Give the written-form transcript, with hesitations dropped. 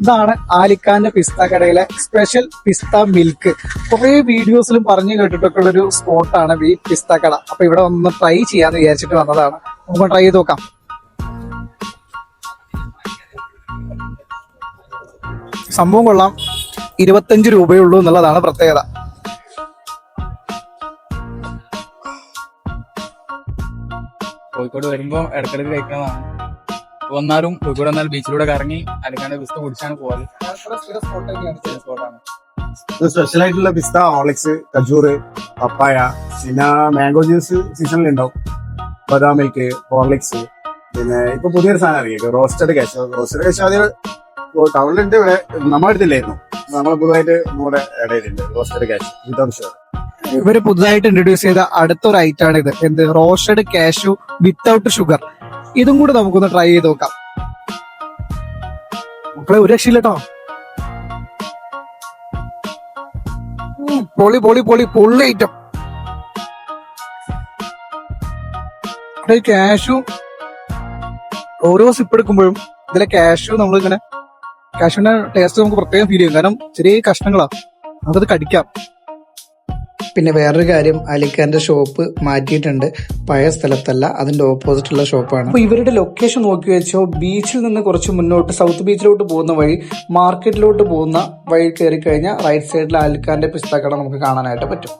ഇതാണ് ആലിക്കാന്റെ പിസ്ത കടയിലെ സ്പെഷ്യൽ പിസ്ത മിൽക്ക്. കുറെ വീഡിയോസിലും പറഞ്ഞു കേട്ടിട്ടൊക്കെ ഉള്ള ഒരു സ്പോട്ടാണ് ഈ പിസ്ത കട. അപ്പൊ ഇവിടെ ഒന്ന് ട്രൈ ചെയ്യാന്ന് വിചാരിച്ചിട്ട് വന്നതാണ്. നമുക്ക് ട്രൈ ചെയ്ത് നോക്കാം. സംഭവം കൊള്ളാം. 25 രൂപയുള്ളൂ എന്നുള്ളതാണ് പ്രത്യേകത. കോഴിക്കോട് വരുമ്പോ ഇടക്കിടക്ക് കഴിക്കുന്നതാണ്. വന്നാലും കോഴിക്കോട് വന്നാൽ ബീച്ചിലൂടെ കറങ്ങി അലക്കാണ്ട് പിസ്ത കുടിച്ചാണ് പോവാറ്. സ്പെഷ്യൽ ആയിട്ടുള്ള പിസ്ത, ഹോർലിക്സ്, കജൂറ്, പപ്പായ, പിന്നെ മാംഗോ ജ്യൂസ് സീസണിൽ ഉണ്ടാവും, ബദാം മിൽക്ക്, ഹോർലിക്സ്. പിന്നെ ഇപ്പൊ പുതിയൊരു സാധനം ഇറങ്ങിയിട്ട് റോസ്റ്റഡ് കാഷ്യൂ. റോസ്റ്റഡ് കാഷ്യൂ ആദ്യം ടൗണിലുണ്ട്, ഇവിടെ നമ്മുടെ അടുത്തില്ലായിരുന്നു. നമ്മൾ പുതുതായിട്ട് നമ്മുടെ ഇടയിലുണ്ട് റോസ്റ്റഡ് കാഷ്യൂ വിതൗട്ട് ഷുഗർ. ഇവര് പുതുതായിട്ട് ഇൻട്രൊഡ്യൂസ് ചെയ്ത അടുത്തൊരു ഐറ്റം ആണ് ഇത്. എന്ത്? Roasted cashew without sugar. ഇതും കൂടെ നമുക്കൊന്ന് ട്രൈ ചെയ്ത് നോക്കാം. മക്കളെ ഒരു രക്ഷയില്ലട്ടോ. പൊളി പൊളി പൊളി പൊള്ളി ഐറ്റം. കാഷ്യൂ ഓരോ സിപ്പ് എടുക്കുമ്പോഴും ഇതിലെ കാഷ്യൂ നമ്മളിങ്ങനെ കാഷ്യൂവിന്റെ ടേസ്റ്റ് നമുക്ക് പ്രത്യേകം ഫീൽ ചെയ്യും. കാരണം ചെറിയ കഷ്ണങ്ങളാ, നമുക്കത് കടിക്കാം. പിന്നെ വേറൊരു കാര്യം, അലിക്കാന്റെ ഷോപ്പ് മാറ്റിയിട്ടുണ്ട്. പഴയ സ്ഥലത്തല്ല, അതിന്റെ ഓപ്പോസിറ്റുള്ള ഷോപ്പാണ്. അപ്പൊ ഇവരുടെ ലൊക്കേഷൻ നോക്കി വെച്ചോ, ബീച്ചിൽ നിന്ന് കുറച്ച് മുന്നോട്ട് സൗത്ത് ബീച്ചിലോട്ട് പോകുന്ന വഴി, മാർക്കറ്റിലോട്ട് പോകുന്ന വഴി കയറി കഴിഞ്ഞാൽ റൈറ്റ് സൈഡിൽ അലിക്കാന്റെ പിസ്ത കട നമുക്ക് കാണാനായിട്ട് പറ്റും.